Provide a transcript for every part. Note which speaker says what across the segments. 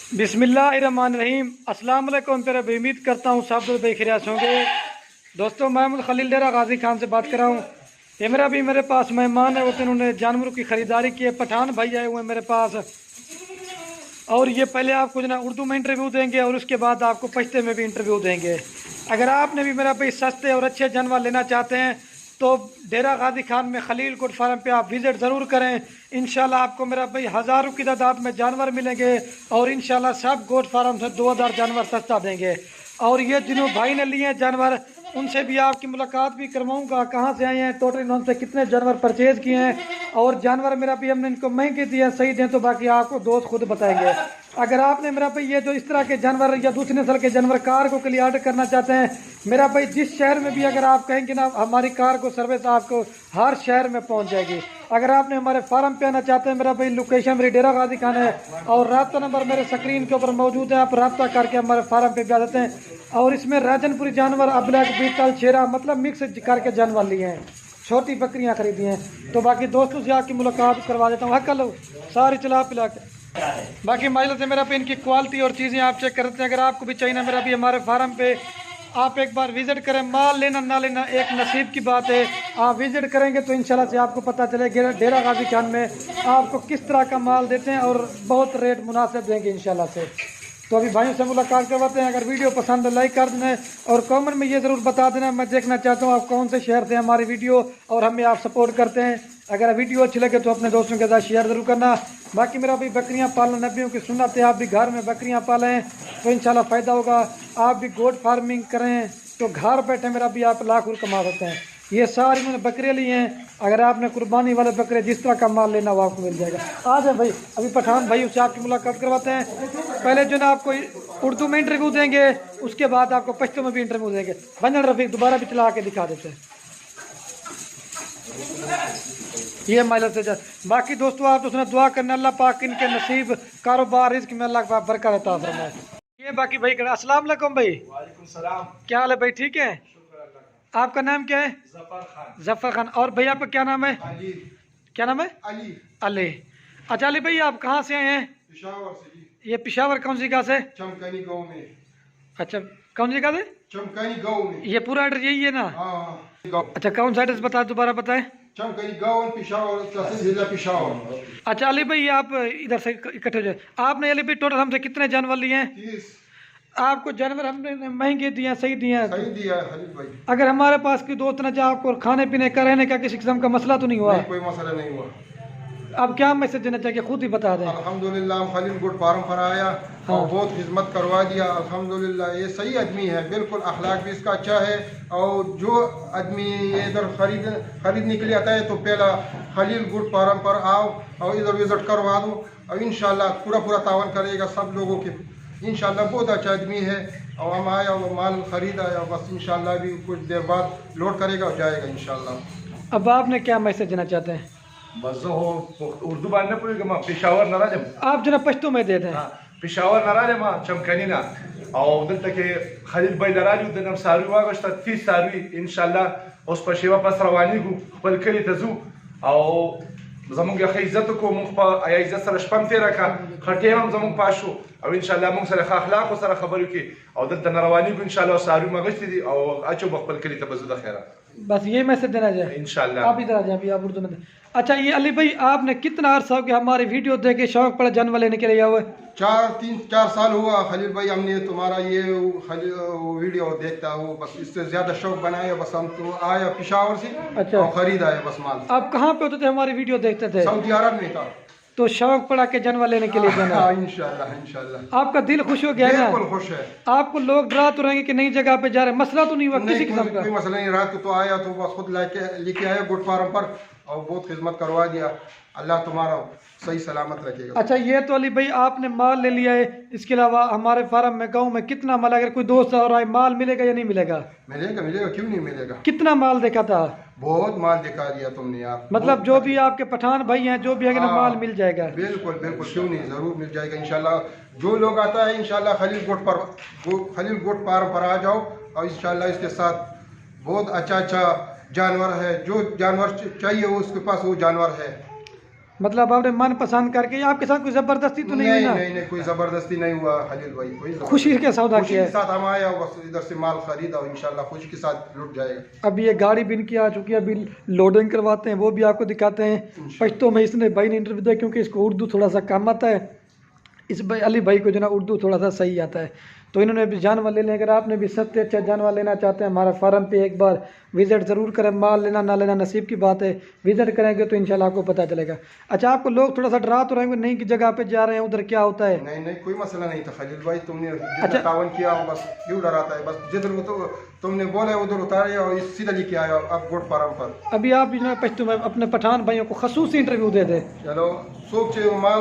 Speaker 1: बिस्मिल्लाहिर्रहमानिर्रहीम। अस्सलाम वालेकुम। तेरे भी उम्मीद करता हूँ सब लोग बेखैरियत होंगे। दोस्तों, मैं खलील डेरा गाजी खान से बात कर रहा हूँ। ये मेरे पास मेहमान है, वो इन्होंने जानवरों की ख़रीदारी की है। पठान भाई आए हुए हैं मेरे पास, और ये पहले आपको जो ना उर्दू में इंटरव्यू देंगे और उसके बाद आपको पश्ते में भी इंटरव्यू देंगे। अगर आपने भी मेरा भाई सस्ते और अच्छे जानवर लेना चाहते हैं तो डेरा गाजी खान में खलील गोट फार्म पे आप विज़िट ज़रूर करें। इंशाल्लाह आपको मेरा भाई हज़ारों की तादाद में जानवर मिलेंगे, और इंशाल्लाह सब गोट फार्म से 2000 जानवर सस्ता देंगे। और ये जिन्होंने भाई ने लिए हैं जानवर, उनसे भी आपकी मुलाकात भी करवाऊंगा, कहाँ से आए हैं, टोटल इन्होंने कितने जानवर परचेज़ किए हैं, और जानवर मेरा भी हमने इनको महंगे दिए हैं, सही दें तो बाकी आपको दोस्त खुद बताएंगे। अगर आपने मेरा भाई ये जो इस तरह के जानवर या दूसरी नस्ल के जानवर कार्गो के लिए ऑर्डर करना चाहते हैं, मेरा भाई जिस शहर में भी अगर आप कहेंगे ना, हमारी कार्गो सर्विस आपको हर शहर में पहुंच जाएगी। अगर आपने हमारे फार्म पे आना चाहते हैं, मेरा भाई लोकेशन मेरी डेरा गाजी खान है, और रब्ता नंबर मेरे स्क्रीन के ऊपर मौजूद है। आप रब्ता करके हमारे फार्म पे भी आ जाते हैं। और इसमें राजनपुरी जानवर, अबलग, बीटल, शेरा मतलब मिक्स करके जानवर लिए हैं, छोटी बकरियां खरीदी हैं। तो बाकी दोस्तों से आपकी मुलाकात करवा देता हूँ। कल सारी चला पिला के बाकी माइल से मेरा पे इनकी क्वालिटी और चीज़ें आप चेक करते हैं। अगर आपको भी चाहिए ना, मेरा भी हमारे फार्म पे आप एक बार विजिट करें। माल लेना ना लेना एक नसीब की बात है। आप विजिट करेंगे तो इंशाल्लाह से आपको पता चलेगा डेरा गाजी खान में आपको किस तरह का माल देते हैं, और बहुत रेट मुनासिब देंगे इंशाल्लाह से। तो अभी भाइयों से मुलाकात करवाते हैं। अगर वीडियो पसंद है लाइक कर देना, और कमेंट में ये ज़रूर बता देना, मैं देखना चाहता हूँ आप कौन से शहर से हमारी वीडियो और हमें आप सपोर्ट करते हैं। अगर वीडियो अच्छी लगे तो अपने दोस्तों के साथ शेयर ज़रूर करना। बाकी मेरा भी बकरियां पालना नबियों की सुन्नत है, आप भी घर में बकरियां पालें तो इंशाल्लाह फ़ायदा होगा। आप भी गोट फार्मिंग करें तो घर बैठे मेरा भी आप लाख रुपये कमा सकते हैं। ये सारी मैंने बकरियाँ ली हैं। अगर आपने कुर्बानी वाले बकरे जिस तरह का माल लेना वो आपको मिल जाएगा। आ जाए भाई, अभी पठान भाई उससे आपकी मुलाकात करवाते हैं। पहले जो ना आपको उर्दू में इंटरव्यू देंगे, उसके बाद आपको पश्तो में भी इंटरव्यू देंगे। बंजन रफीक दोबारा भी चला के दिखा देते हैं। ये माइल से बाकी दोस्तों आप तो उसने दुआ करना, अल्लाह पाक इनके नसीब कारोबार रिज़्क़ में अल्लाह पाक बरकत अता फरमाए। ये बाकी भाई कर अस्सलाम वालेकुम भाई।
Speaker 2: वालेकुम सलाम।
Speaker 1: क्या हाल है भाई, ठीक है? आपका नाम क्या है? जफर खान। और भैया आपका क्या नाम है?
Speaker 2: अली।
Speaker 1: क्या नाम है?
Speaker 2: अली।
Speaker 1: अली। अच्छा अली भाई, आप कहाँ से आए हैं?
Speaker 2: पेशावर से जी।
Speaker 1: ये पेशावर कौन सी जगह से?
Speaker 2: चमकनी गांव में।
Speaker 1: अच्छा, कौन सी जगह से?
Speaker 2: चमकनी गांव में।
Speaker 1: ये पूरा एड्रेस यही है ना?
Speaker 2: हाँ।
Speaker 1: अच्छा, कौन सा एड्रेस बताए, दोबारा बताएं।
Speaker 2: चमकनी गांव पेशावर, तहसील जिला पेशावर।
Speaker 1: अच्छा अली भाई, आप इधर से इकट्ठे हो जाए। आपने अली भाई टोटल हमसे कितने जानवर लिए हैं?
Speaker 2: 30।
Speaker 1: आपको जानवर हमने महंगे दिए हैं, सही दिए हैं?
Speaker 2: सही दिया है खलील भाई।
Speaker 1: अगर हमारे पास कोई दोस्त न चाहे, आपको खाने पीने का रहने का किसी किस्म का मसला तो नहीं हुआ?
Speaker 2: नहीं, कोई मसला नहीं हुआ।
Speaker 1: अब क्या मैसेज देना चाहिए, खुद ही बता दें।
Speaker 2: अल्हम्दुलिल्लाह खलील गुड फार्म पर आया और बहुत खिदमत करवा दिया। अल्हम्दुलिल्लाह ये सही आदमी है, बिल्कुल अखलाक भी इसका अच्छा है। और जो आदमी इधर खरीदने के लिए आता है तो पहला खलील गुड फार्म पर आओ और इधर विजिट करवा दो, और इंशाल्लाह पूरा तावन करेगा सब लोगों के। इंशाल्लाह बहुत अच्छा आदमी है। और हम आया और माल खरीदा और बस इंशाल्लाह भी कुछ देर बाद लोड करेगा और जाएगा इंशाल्लाह।
Speaker 1: अब आपने क्या मैसेज देना चाहते हैं?
Speaker 3: बस हो उर्दू बांधने पड़ेगा माँ पेशावर न राजे
Speaker 1: आप जो ना पश्तो में दे दें।
Speaker 3: पेशावर न राजे माँ चमकनी ना और दल तक खलील भाई लराजू दनम सारी वागश्ता 30 सारी इंशाल्लाह उस पर शेवा पास रवानी को बल कली तजू और जमुंग या इज्जत को मुखपा या इज्जत सर शपम तेरा का खटे हम जमुंग पाशो और इंशाल्लाह मुंग सर अखलाक और सर खबरों की और दल तनरवानी को इंशाल्लाह सारी मगश्ती दी और अच्छो बकबल कली तबजुदा खैरा। बस
Speaker 1: ये मैसेज देना चाहिए
Speaker 3: इंशाल्लाह।
Speaker 1: आप इधर आ जाए, अभी आप उर्दू में दें। अच्छा ये अली भाई, आपने कितना अर्सा हो गया हमारी वीडियो देख के शौक पड़ा जानवर लेने के लिए हुए?
Speaker 2: 4 साल हुआ खलील भाई, हमने तुम्हारा ये वीडियो देखता हूँ, बस इससे ज्यादा शौक बनाया। बस हम तो आया पेशावर से। अच्छा। और खरीद आया बस माल।
Speaker 1: आप कहाँ पे होते थे, हमारी वीडियो देखते थे?
Speaker 2: सऊदी अरब में था।
Speaker 1: तो शौक पड़ा के जानवर लेने के लिए जाना।
Speaker 2: इंशाल्लाह इंशाल्लाह।
Speaker 1: आपका दिल खुश हो गया ना?
Speaker 2: बिल्कुल खुश है।
Speaker 1: आपको लोग डरा तो रहेंगे कि नई जगह पे जा रहे, मसला तो नहीं हुआ किसी किस्म का?
Speaker 2: कोई मसला नहीं। रात तो आया तो बस खुद लेके आया गुड फार्म पर और बहुत खिदमत करवा दिया। अल्लाह तुम्हारा सही सलामत रखेगा।
Speaker 1: अच्छा ये तो अली भाई आपने माल ले लिया है, इसके अलावा हमारे फार्म में गांव में कितना माल, अगर कोई दोस्त और आए माल मिलेगा या नहीं मिलेगा?
Speaker 2: मिलेगा क्यों नहीं मिलेगा।
Speaker 1: कितना माल देखा था?
Speaker 2: बहुत माल दिखा दिया तुमने यार।
Speaker 1: मतलब जो भी आपके पठान भाई हैं जो भी है ना, माल मिल जाएगा?
Speaker 2: बिल्कुल क्यों नहीं, जरूर मिल जाएगा इंशाल्लाह। जो लोग आता है इंशाल्लाह खलील गोट फार्म पर आ जाओ और इंशाल्लाह इसके साथ बहुत अच्छा जानवर है। जो जानवर चाहिए उसके पास वो जानवर है।
Speaker 1: मतलब आपने मन पसंद करके, आपके साथ कोई जबरदस्ती तो नहीं हुई ना?
Speaker 2: नहीं, कोई जबरदस्ती नहीं हुआ खलील भाई, कोई
Speaker 1: खुशी के सौदा
Speaker 2: खुशी
Speaker 1: किया
Speaker 2: के
Speaker 1: है।
Speaker 2: साथ हम आए और बस इधर से माल खरीदा और इंशाल्लाह खुशी के साथ लुट जाएगा।
Speaker 1: अभी ये गाड़ी भी इनकी आ चुकी है, अभी लोडिंग करवाते हैं, वो भी आपको दिखाते हैं। पश्तो में इसने भाई ने इंटरव्यू दिया क्योंकि इसको उर्दू थोड़ा सा कम आता है, इस भाई अली भाई को जो ना उर्दू थोड़ा सा सही आता है, तो इन्होंने अभी जानवर ले लें। अगर आपने भी सस्ते अच्छे जानवर लेना चाहते हैं हमारा फार्म पे एक बार विज़िट ज़रूर करें। माल लेना ना लेना नसीब की बात है, विज़िट करेंगे तो इंशाल्लाह आपको पता चलेगा। अच्छा, आपको लोग थोड़ा सा डरा तो रहेंगे नहीं कि जगह पे जा रहे हैं उधर क्या होता है?
Speaker 2: नहीं, कोई मसला नहीं था खलील भाई, तुमने जितना तावन किया हो बस क्यों डराता है, बस जिधर तो तुमने बोला उधर उतारे और सीधा लेके आया अब गोट फार्म पर।
Speaker 1: अभी आप जो है पश्तो में अपने पठान भाइयों को खसूसी इंटरव्यू दे दे।
Speaker 2: चलो सोच मा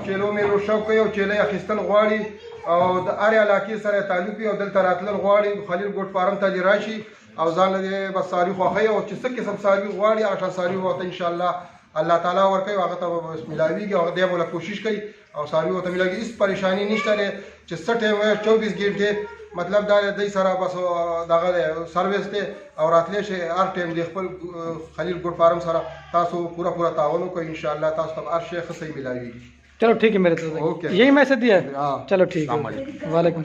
Speaker 2: चेलो मेरो शौक है और चेले अखिस्तन गवाड़ी और द अरे इलाके सर तालुकी और दल तरातल गवाड़ी खलील गोट फार्म ता राशि और जान लगे बस सारी ख्वाही और चिस्क के सब सारी गवाड़ी आशा सारी होता इंशाल्लाह अल्लाह ताला और कई वक्त बस मिलावी के वक्त बोला कोशिश करी और सारी होता मिलागी। इस परेशानी नहीं करे 24 घंटे मतलब दई सारा बस दागा सर्विस थे और रातले से हर टाइम देख पर खलील गुड फार्म सारा तासो पूरा तावन को इंशाल्लाह तासो तब हर शेख सही मिलाएगी।
Speaker 1: चलो ठीक है मेरे तरफ से,
Speaker 2: ओके।
Speaker 1: यही मैसेज दिया है।
Speaker 2: हाँ।
Speaker 1: चलो ठीक है, वालेकुम।